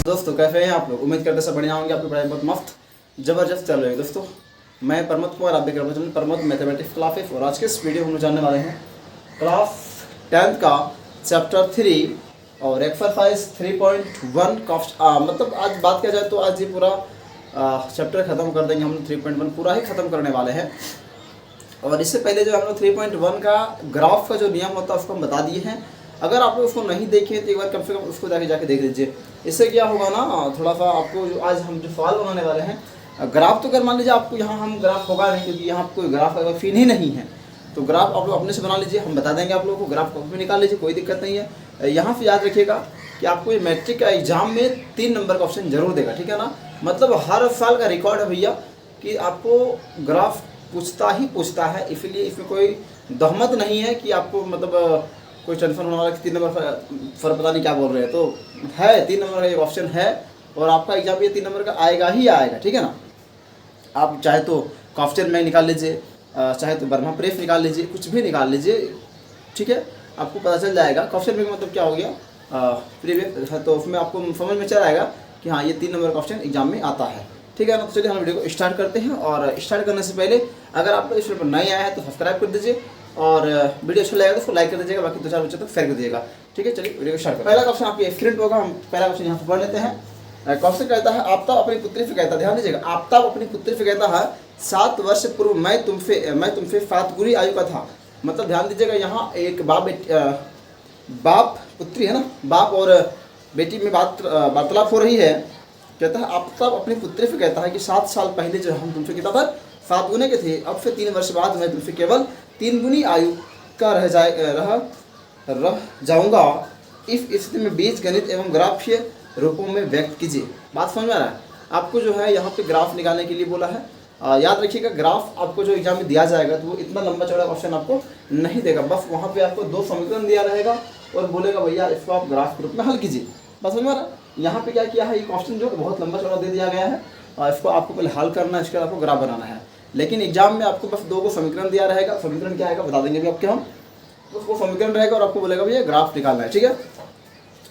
दोस्तों कैसे हैं आप लोग। उम्मीद करते सब बढ़िया होंगे। आपकी पढ़ाई बहुत मस्त ज़बरदस्त चल रही है। दोस्तों मैं प्रमोद कुमार, आप देख रहे हैं प्रमोद मैथमेटिक्स क्लासेस। और आज के इस वीडियो में हम जानने वाले हैं क्लास 10th का चैप्टर 3 और एक्सरसाइज 3.1 मतलब आज बात किया जाए तो आज ये पूरा चैप्टर ख़त्म कर देंगे हम। 3.1 पूरा ही ख़त्म करने वाले हैं। और इससे पहले जो हम लोग 3.1 का ग्राफ का जो नियम होता है उसको हम बता दिए हैं। अगर आप लोग उसको नहीं देखें तो एक बार कम से कम उसको जाके देख लीजिए। इससे क्या होगा ना, थोड़ा सा आपको जो आज हम जो सवाल बनाने वाले हैं ग्राफ, तो अगर मान लीजिए आपको यहाँ हम ग्राफ होगा नहीं क्योंकि यहाँ कोई ग्राफ अगर फीन ही नहीं है तो ग्राफ आप लोग अपने से बना लीजिए। हम बता देंगे आप लोगों को, ग्राफ को भी निकाल लीजिए, कोई दिक्कत नहीं है। यहाँ से याद रखिएगा कि आपको ये मैट्रिक का एग्जाम में 3 नंबर का ऑप्शन जरूर देगा, ठीक है ना। मतलब हर साल का रिकॉर्ड है भैया कि आपको ग्राफ पूछता है, इसलिए इसमें कोई दहमत नहीं है कि आपको मतलब कोई टेंशन होने वाला कि 3 नंबर फर पता नहीं क्या बोल रहे हैं। तो है 3 नंबर का एक ऑप्शन है और आपका एग्जाम ये 3 नंबर का आएगा ही आएगा, ठीक है ना। आप चाहे तो क्वेश्चन में निकाल लीजिए, चाहे तो बर्मा प्रेस निकाल लीजिए, कुछ भी निकाल लीजिए, ठीक है। आपको पता चल जाएगा क्वेश्चन में मतलब क्या हो गया प्रीवियस है, तो उसमें आपको समझ में चल आएगा कि हाँ ये 3 नंबर का ऑप्शन एग्जाम में आता है, ठीक है ना। तो चलिए हम वीडियो को स्टार्ट करते हैं। और स्टार्ट करने से पहले अगर आप लोग इस वीडियो पर नए आए हैं तो सब्सक्राइब कर दीजिए और वीडियो अच्छा लगेगा तो उसको लाइक कर दीजिएगा, बाकी 2-4 बच्चों तक शेयर कर दीजिएगा, ठीक है। चलिए वीडियो को स्टार्ट करते हैं। पहला क्वेश्चन आपकी स्क्रीन पर होगा, हम पहला क्वेश्चन यहाँ पर पढ़ लेते हैं। क्वेश्चन कहता है आफ्ताब अपनी पुत्री से कहता है, ध्यान दीजिएगा, आफ्ताब अपनी पुत्री से कहता है 7 वर्ष पूर्व मैं तुमसे 7 गुनी आयु का था। मतलब ध्यान दीजिएगा यहाँ एक बाप पुत्री है ना, बाप और बेटी में वार्तालाप हो रही है। कहता है आफ्ताब अपनी पुत्री से कहता है कि 7 साल पहले जो हम तुमसे कितना था 7 गुने के थे, अब से 3 वर्ष बाद मैं तुमसे केवल 3 गुनी आयु का रह जाऊंगा। इस स्थिति में बीज गणित एवं ग्राफीय रूपों में व्यक्त कीजिए। बात समझ में आ रहा है आपको। जो है यहाँ पे ग्राफ निकालने के लिए बोला है। याद रखिएगा ग्राफ आपको जो एग्जाम में दिया जाएगा तो वो इतना लंबा चौड़ा क्वेश्चन आपको नहीं देगा, बस वहाँ पे आपको 2 समीकरण दिया रहेगा और बोलेगा भैया इसको आप ग्राफ के रूप में हल कीजिए। बस समझ में आ रहा है। यहाँ पे क्या किया है, ये क्वेश्चन जो बहुत लंबा चौड़ा दे दिया गया है और इसको आपको पहले हल करना है, इसके बाद आपको ग्राफ बनाना है। लेकिन एग्जाम में आपको बस 2 को समीकरण दिया रहेगा। समीकरण क्या आएगा बता देंगे भी आपके हम, तो उसको समीकरण रहेगा और आपको बोलेगा भैया ग्राफ निकालना है, ठीक है।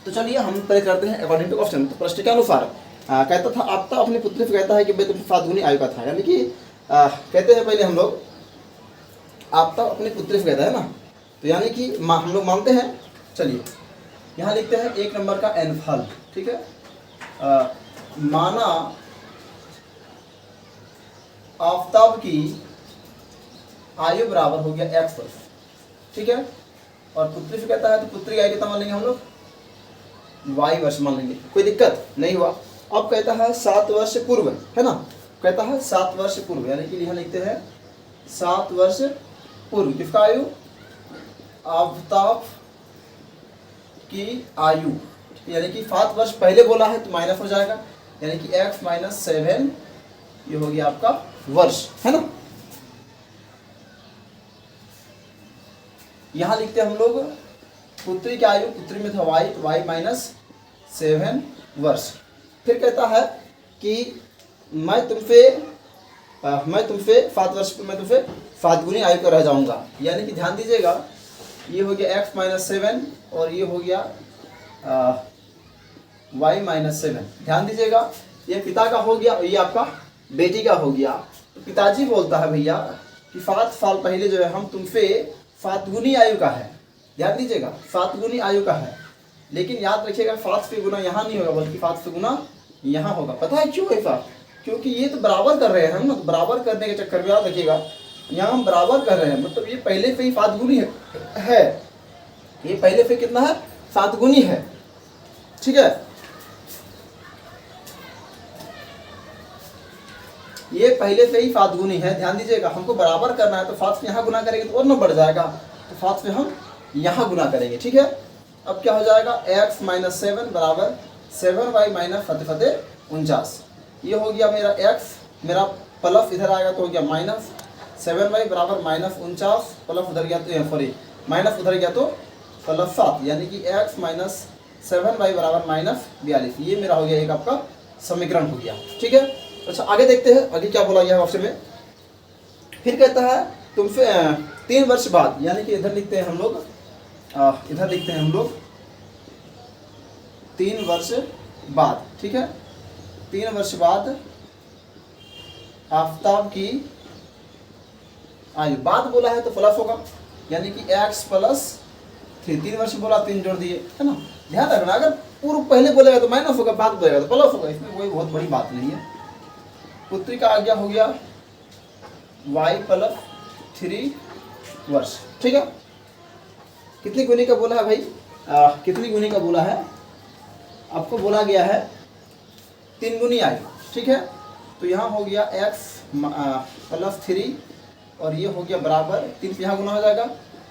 तो चलिए हम पहले करते हैं अकॉर्डिंग टू क्वेश्चन। तो प्रश्न के अनुसार कहता था आफ्ताब अपनी पुत्री से कहता है कि मैं तुमसे 7 गुनी आयु का था, यानी कि कहते हैं पहले हम लोग आफ्ताब अपनी पुत्री से कहता है ना, तो यानी कि हम लोग मानते हैं। चलिए यहाँ लिखते हैं 1 नंबर का एन फल, ठीक है। माना आफ्ताब की आयु बराबर हो गया x वर्ष, ठीक है। और पुत्री से कहता है तो पुत्री की आयु कितना मान लेंगे हम लोग, y वर्ष मान लेंगे, कोई दिक्कत नहीं हुआ। अब कहता है 7 वर्ष पूर्व, है ना, कहता है 7 वर्ष पूर्व, यानी कि यहाँ लिखते हैं 7 वर्ष पूर्व किसका आयु, आफ्ताब की आयु, यानी कि 7 वर्ष पहले बोला है तो माइनस हो जाएगा, यानी कि x - 7 ये हो गया आपका वर्ष, है ना। यहां लिखते हैं हम लोग पुत्री की आयु, पुत्री में था y, तो y - 7 वर्ष। फिर कहता है कि मैं तुमसे 7 वर्ष में तुमसे 7 गुनी आयु का रह जाऊंगा, यानी कि ध्यान दीजिएगा ये हो गया x - 7 और ये हो गया y - 7। ध्यान दीजिएगा ये पिता का हो गया और ये आपका बेटी का हो गया। तो पिताजी बोलता है भैया कि 7 साल पहले जो है हम तुमसे 7 गुनी आयु का है। ध्यान दीजिएगा 7 गुनी आयु का है, लेकिन याद रखिएगा 7 से गुना यहाँ नहीं होगा बल्कि 7 से गुना यहाँ होगा। पता है क्यों ऐसा, क्योंकि ये तो बराबर कर रहे हैं हम ना, तो बराबर करने के चक्कर में याद रखिएगा यहाँ हम बराबर कर रहे हैं, मतलब ये पहले से ही 7 गुनी है, ये पहले से कितना है 7 गुनी है, ठीक है। ये पहले से ही 7 गुनी है, ध्यान दीजिएगा हमको बराबर करना है तो 7 से यहाँ गुना करेंगे तो और न बढ़ जाएगा, तो 7 से हम यहाँ गुना करेंगे, ठीक है। अब क्या हो जाएगा x - 7 बराबर 7y - 49। ये हो गया मेरा x, मेरा प्लस इधर आएगा तो हो गया -7y बराबर -49 प्लस उधर गया तो सॉरी माइनस उधर गया तो +7, यानी कि x - 7y बराबर -42। ये मेरा हो गया एक आपका समीकरण हो गया, ठीक है। अच्छा आगे देखते हैं आगे क्या बोला गया ऑप्शन में। फिर कहता है तुमसे 3 वर्ष बाद, यानी कि इधर लिखते हैं हम लोग 3 वर्ष बाद, ठीक है, 3 वर्ष बाद आफताब की आयु, बाद बोला है तो प्लस होगा, यानी कि x प्लस 3, 3 वर्ष बोला 3 जोड़ दिए, है ना। ध्यान रखना, अगर पूर्व पहले बोलेगा तो माइनस होगा, बाद बोलेगा तो प्लस होगा, इसमें कोई बहुत बड़ी बात नहीं है। पुत्री का आज्ञा हो गया y प्लस 3 वर्ष, ठीक है। कितनी गुनी का बोला है भाई, कितनी गुनी का बोला है, आपको बोला गया है 3 गुनी आयु, ठीक है। तो यहाँ हो गया x प्लस 3 और ये हो गया बराबर 3 पे यहाँ गुना हो जाएगा,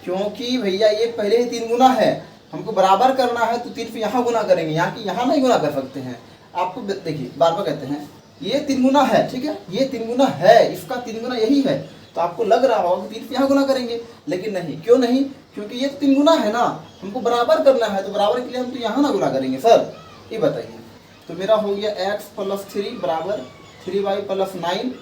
क्योंकि भैया ये पहले ही 3 गुना है, हमको बराबर करना है तो 3 पे यहाँ गुना करेंगे, यहाँ की यहाँ नहीं गुना कर सकते हैं। आपको देखिए बार बार कहते हैं ये 3 गुना है, ठीक है, ये 3 गुना है, इसका 3 गुना यही है, तो आपको लग रहा होगा कि 3 पे यहाँ गुना करेंगे, लेकिन नहीं, क्यों नहीं, क्योंकि ये 3 गुना है ना, हमको बराबर करना है, तो बराबर के लिए हम तो यहाँ ना गुना करेंगे सर, ये बताइए। तो मेरा हो गया x प्लस 3 बराबर 3y plus 9,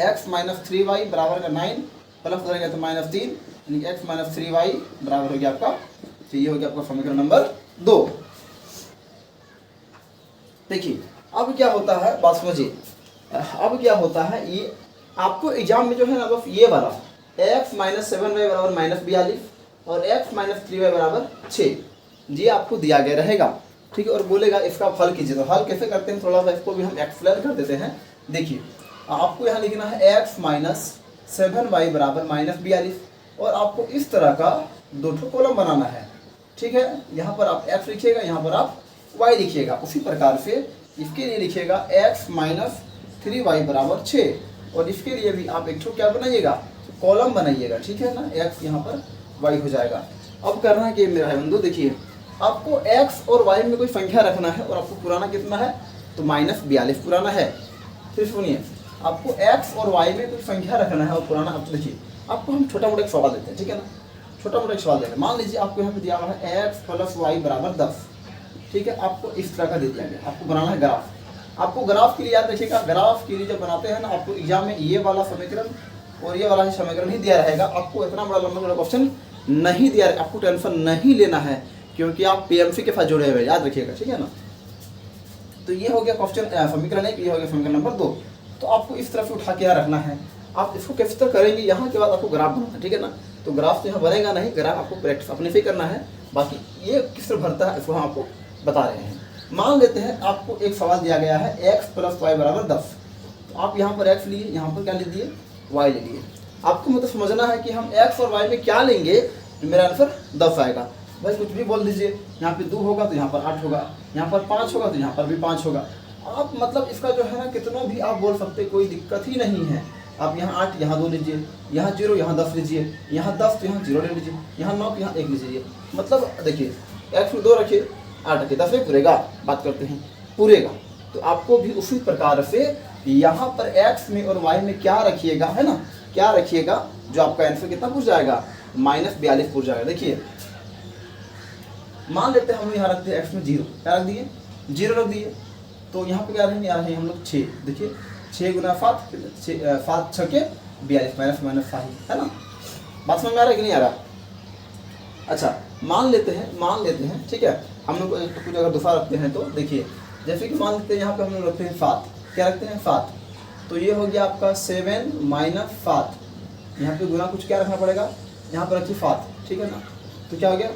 x minus 3y बराबर का 9, प्लस करेंगे तो माइनस 3, यानी कि x माइनस 3y बराबर हो गया आपका, तो ये हो गया आपका समीकरण नंबर 2। देखिए अब क्या होता है, बात समझिए, अब क्या होता है, ये आपको एग्जाम में जो है ना बस ये वाला x माइनस 7y बराबर माइनस 42 और x माइनस 3y बराबर 6, ये आपको दिया गया रहेगा, ठीक है। और बोलेगा इसका हल कीजिए, तो हल कैसे करते हैं, थोड़ा सा इसको भी हम एक्सप्लेन कर देते हैं। देखिए आपको यहाँ लिखना है x माइनस 7y बराबर माइनस 42 और आपको इस तरह का 2 कॉलम बनाना है, ठीक है। यहाँ पर आप x लिखिएगा, यहाँ पर आप y लिखिएगा, उसी प्रकार से इसके लिए लिखिएगा x माइनस 3y बराबर 6 और इसके लिए भी आप एक क्या बनाइएगा, कॉलम बनाइएगा, ठीक है ना, x यहाँ पर y हो जाएगा। अब करना है कि मेरा है बंधु, देखिए आपको x और y में कोई संख्या रखना है और आपको पुराना कितना है, तो माइनस 42 पुराना है। फिर सुनिए, आपको x और y में कोई संख्या रखना है और पुराना, अब तो देखिए आपको हम छोटा मोटा एक सवाल देते हैं, ठीक है ना, छोटा मोटा एक सवाल देते हैं। मान लीजिए आपको यहाँ पे दिया हुआ है x प्लस y बराबर 10, ठीक है, आपको इस तरह का दे दिया गया, आपको बनाना है ग्राफ। आपको ग्राफ के लिए याद रखिएगा, ग्राफ के लिए जब बनाते हैं ना, आपको एग्जाम में ये वाला समीकरण और ये वाला समीकरण ही दिया रहेगा, आपको इतना बड़ा लंबा बड़ा क्वेश्चन नहीं दिया, आपको टेंशन नहीं लेना है, क्योंकि आप पीएमसी के साथ जुड़े हुए, याद रखिएगा, ठीक है ना। तो ये हो गया क्वेश्चन समीकरण 1, ये हो गया समीकरण नंबर 2। तो आपको इस तरफ से उठा के यहाँ रखना है, आप इसको किस तरह करेंगे, यहाँ के बाद आपको ग्राफ बनाना है, ठीक है ना। तो ग्राफ तो यहाँ बनेगा नहीं, ग्राफ आपको प्रैक्टिस अपने से ही करना है, बाकी ये किस तरह भरता है इसको हम आपको बता रहे हैं। मान लेते हैं आपको एक सवाल दिया गया है x प्लस वाई बराबर 10, तो आप यहाँ पर x लिए, यहाँ पर क्या ले लिए, y ले लिए। आपको मतलब समझना है कि हम x और y में क्या लेंगे, मेरा आंसर 10 आएगा। भाई कुछ भी बोल दीजिए, यहाँ पे 2 होगा तो यहाँ पर 8 होगा, यहाँ पर 5 होगा तो यहाँ पर भी 5 होगा। आप मतलब इसका जो है ना कितनों भी आप बोल सकते, कोई दिक्कत ही नहीं है। आप यहाँ 8 यहाँ 2 लीजिए, यहाँ 0 यहाँ 10 लीजिए, यहाँ 10 तो यहाँ 0 ले लीजिए, यहाँ 9 तो यहाँ 1 लीजिए। मतलब देखिए x में 2 रखिए, 8 रखिए, 10 में पूरेगा, बात करते हैं पूरेगा। तो आपको भी उसी प्रकार से यहाँ पर x में और y में क्या रखिएगा, है ना, क्या रखिएगा, जो आपका आंसर कितना पूछ जाएगा, -42 पूछ जाएगा। देखिए मान लेते हैं हम यहाँ रखते हैं x में 0, क्या रख दिए, 0 रख दिए, तो यहाँ पे क्या रहेंगे, आ रहे हैं हम लोग 6। देखिए 6 गुना 7, 7 6 के 42, माइनस माइनस साही, है ना। बात समझ में आ रहा है कि नहीं आ रहा। अच्छा मान लेते हैं, ठीक है, हम लोग कुछ अगर दूसरा रखते हैं तो देखिए, जैसे कि मान लेते हैं यहाँ पे हम लोग रखते हैं 7, क्या रखते हैं 7, तो ये हो गया आपका 7 माइनस 7, यहाँ पे गुना कुछ क्या रखना पड़ेगा, यहाँ पर रखिए 7, ठीक है ना। तो क्या हो गया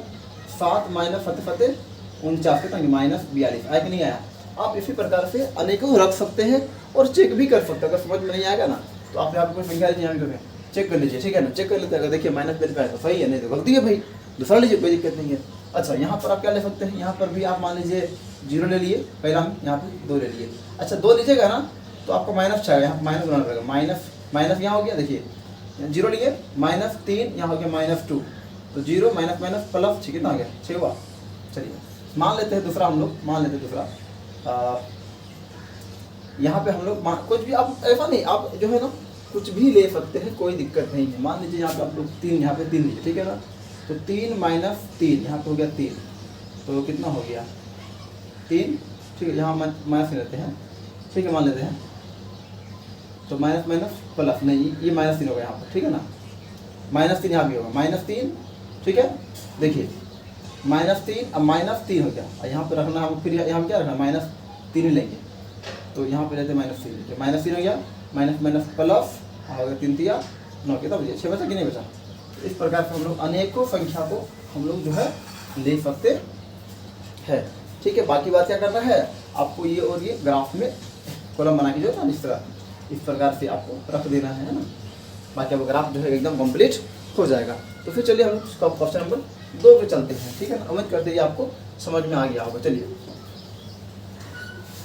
7 माइनस 7 49 के तंग -42, आया कि नहीं आया। आप इसी प्रकार से अनेकों रख सकते हैं और चेक भी कर सकते हैं। अगर समझ में नहीं आएगा ना तो आप यहाँ पर कोई संख्या लीजिए, यहाँ पे चेक कर लीजिए, ठीक है ना, चेक कर लेते हैं। अगर देखिए -42 पे आया तो सही है, नहीं तो गलती है भाई, दूसरा लीजिए, कोई दिक्कत नहीं है। अच्छा यहाँ पर आप क्या ले सकते हैं, यहाँ पर भी आप मान लीजिए 0 ले लिए, पहला हम यहाँ पे 2 ले लिए। अच्छा 2 लीजिएगा ना तो आपको माइनस आएगा, यहाँ माइनस बनाना पड़ेगा, माइनस यहाँ हो गया, देखिए 0 लिए, -3 यहाँ हो गया -2, तो 0 माइनस माइनस प्लस 6 कितना आ गया, 6 हुआ। चलिए मान लेते हैं दूसरा, हम लोग मान लेते हैं दूसरा, यहाँ पे हम लोग कुछ भी, आप ऐसा नहीं, आप जो है ना कुछ भी ले सकते हैं, कोई दिक्कत नहीं है। मान लीजिए यहाँ पे आप लोग 3, यहाँ पे 3 लीजिए, ठीक है ना, तो 3 माइनस 3 यहाँ पे हो गया 3, तो कितना हो गया 3, ठीक है, यहाँ माइनस लेते हैं, ठीक है, मान लेते हैं, तो माइनस माइनस प्लस, नहीं ये -3 होगा यहाँ पर, ठीक है ना, -3 यहाँ भी होगा, -3, ठीक है। देखिए -3, अब -3 हो गया, और यहाँ पे रखना है, फिर यहाँ क्या रखना, -3 ही लेंगे, तो यहाँ पे रहते -3 लेंगे, -3 हो गया, माइनस माइनस प्लस, और 3 तिया 9, कितना बचा, 6 बचा कि नहीं बचा। इस प्रकार से हम लोग अनेकों संख्या को हम लोग जो है ले सकते हैं, ठीक है। बाकी बात क्या करना है आपको, ये और ये ग्राफ में कॉलम बना के जो है ना इस प्रकार से आपको रख देना है ना, बाकी अब ग्राफ जो है एकदम कंप्लीट हो जाएगा। तो फिर चलिए हम लोग क्वेश्चन नंबर 2 पे चलते हैं, ठीक है ना। उम्मीद करते हैं आपको समझ में आ गया होगा। चलिए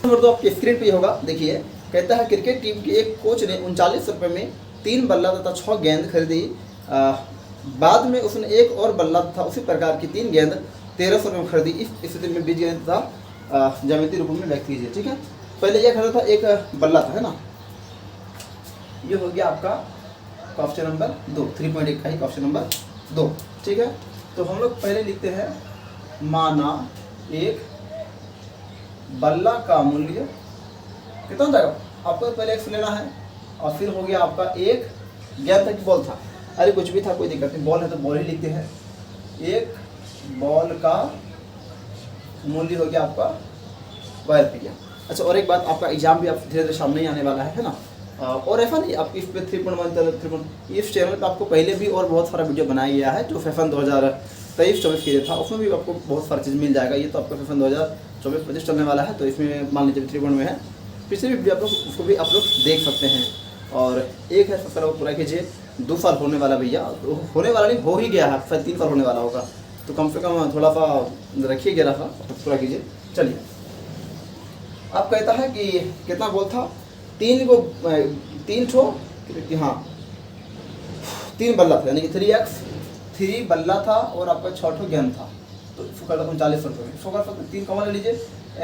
नंबर 2 आपकी स्क्रीन पे होगा, देखिए कहता है क्रिकेट टीम के एक कोच ने 39 रुपये में 3 बल्ला तथा 6 गेंद खरीदी, बाद में उसने एक और बल्ला तथा उसी प्रकार की 3 गेंद 1300 रुपये में खरीदी। इस स्थिति में बीजगणित तथा ज्यामितीय रूप में व्यक्त कीजिए, ठीक है। पहले यह खरीदा था, एक बल्ला था, है ना, ये हो गया आपका क्वेश्चन नंबर 2, 3.1 का ही क्वेश्चन नंबर 2, ठीक है। तो हम लोग पहले लिखते हैं, माना एक बल्ला का मूल्य कितना हो जाएगा, आपको पहले x लेना है, और फिर हो गया आपका एक गेंद था कि बॉल था, अरे कुछ भी था कोई दिक्कत नहीं, बॉल है तो बॉल ही लिखते हैं। एक बॉल का मूल्य हो गया आपका ₹1। अच्छा, और एक बात, आपका एग्जाम भी आप धीरे धीरे सामने ही आने वाला है ना, और ऐसा नहीं आप इस पे 3.1 इस चैनल पे आपको पहले भी और बहुत सारा वीडियो बनाया गया है, जो फैशन 2023-24 के लिए था, उसमें भी आपको बहुत सारी चीज़ मिल जाएगा। ये तो आपका फैशन 2024-25 चलने वाला है, तो इसमें मान लीजिए 3 में है, पिछले भी वीडियो आप लोग उसको भी आप लोग देख सकते हैं। और एक है सर वो पूरा कीजिए, 2 साल होने वाला भैया, होने वाला नहीं हो ही गया है, शायद 3 साल होने वाला होगा, तो कम से कम थोड़ा सा रखिए 11 साल पूरा कीजिए। चलिए अब कहता है कि कितना बॉल था, 3 ठो, हाँ 3 बल्ला था, यानी कि 3 बल्ला था और आपका 6 ठो गेंद था, तो इसको कर 39 रुपये में, इसको कर सकते 3 कॉमन ले लीजिए,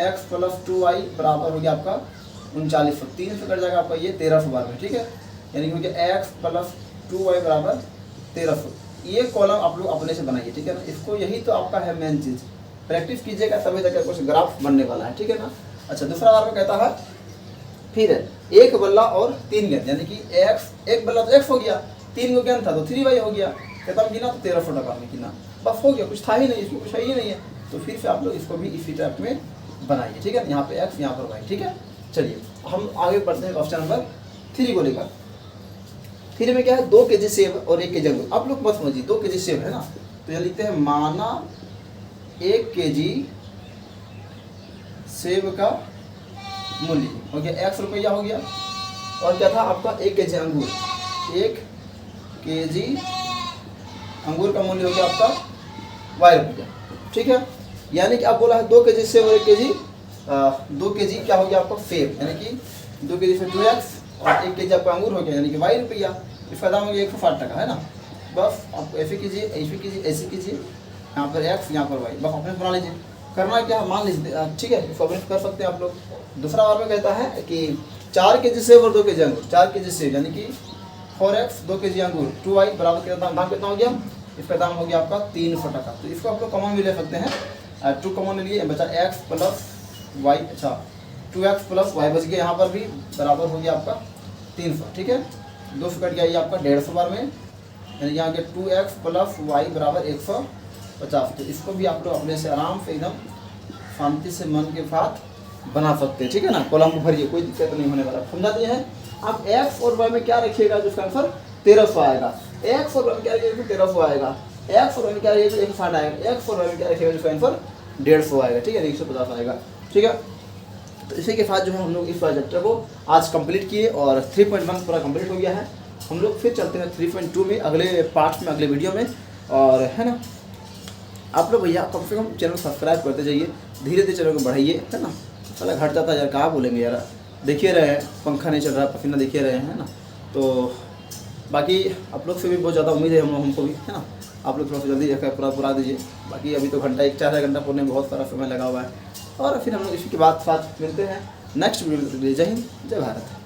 x + 2y बराबर हो गया आपका 3900, 3 से कट जाएगा आपका ये 1300 बार में, ठीक है, यानी कि हो गया x + 2y बराबर 1300। ये कॉलम आप लोग अपने से बनाइए, ठीक है ना, इसको यही तो आपका है मेन चीज़, प्रैक्टिस कीजिएगा तभी तक कुछ ग्राफ बनने वाला है, ठीक है ना। अच्छा, दूसरा बार में कहता है फिर एक बल्ला और 3 गेंद, यानी कि एक बल्ला तो x हो गया, 3 को गेंद था तो 3y हो गया, कहता हम गिना तो 1300 टका में गिना, बस हो गया, कुछ था ही नहीं, इसमें कुछ है ही नहीं है, तो फिर से आप लोग इसको भी इसी टाइप में बनाइए, ठीक है, यहाँ पे x यहाँ पर y, ठीक है। चलिए हम आगे बढ़ते हैं क्वेश्चन नंबर 3 को लेकर। 3 में क्या है, 2 kg सेब और 1 kg अंगूर, आप लोग बस समझिए 2 kg सेब है ना, तो यहाँ लिखते हैं माना 1 kg सेब का मूल्य हो गया x रुपया हो गया, और क्या था आपका 1 kg अंगूर, 1 kg अंगूर का मूल्य हो गया आपका y रुपया, ठीक है। यानी कि आप बोला है 2 kg सेब और 1 kg 2 kg क्या हो गया आपका सेब, यानी कि 2 kg से 2x और 1 kg आपका अंगूर हो गया, यानी कि y रुपया, इसका दाम हो गया 160 टका, है ना। बस आप ऐसे कीजिए, ऐसे कीजिए, यहाँ पर x यहाँ पर y, बस अपने बना लीजिए, करना क्या मान लीजिए, ठीक है, इसको अपने कर सकते हैं आप लोग। दूसरा बार में कहता है कि 4 kg सेब और 2 kg अंगूर, 4 kg सेब यानी कि 4x 2 kg अंगूर 2y बराबर कितना दाम कितना हो गया, इसका दाम हो गया आपका 300 टका। तो इसको आप लोग कॉमन भी ले सकते हैं, 2 कॉमन लिए बचा x + y, अच्छा 2x + y बच गया, यहाँ पर भी बराबर हो गया आपका 300, ठीक है, 2 से कट गया ये आपका 150 बार में, यानी यहाँ के 2x + y बराबर 150। तो इसको भी आप लोग अपने से आराम से एकदम शांति से मन के साथ बना सकते हैं, ठीक है ना। कॉलम को भरिए, कोई दिक्कत नहीं होने वाला, समझा दिए हैं। अब x और y में क्या रखिएगा, जिसका आंसर 1300 आएगा, x और y में क्या रखिएगा 1300 आएगा, x और y में क्या रखिएगा 160 आएगा, x और y में क्या रखिएगा जिसका आंसर 150 आएगा, ठीक है, 150 आएगा, ठीक है। तो इसी के साथ जो है हम लोग इस चैप्टर को आज कंप्लीट किए और 3.1 पूरा कंप्लीट हो गया है। हम लोग फिर चलते हैं 3.2 में, अगले पार्ट में, अगले वीडियो में, और है ना आप लोग भैया कम से कम चैनल सब्सक्राइब करते जाइए, धीरे धीरे चैनल को बढ़ाइए, है ना। साला घट जाता है यार, कहाँ बोलेंगे यार, देखिए रहे हैं पंखा नहीं चल रहा, पसीना देखिए रहे हैं ना। तो बाकी आप लोग से भी बहुत ज़्यादा उम्मीद है हमको भी, है ना। आप लोग थोड़ा सा जल्दी पूरा दीजिए, बाकी अभी तो घंटा 1-4 घंटा पढ़ने में बहुत सारा समय लगा हुआ है। और फिर हम लोग इसी के बाद साथ मिलते हैं नेक्स्ट वीडियो में। जय हिंद, जय भारत।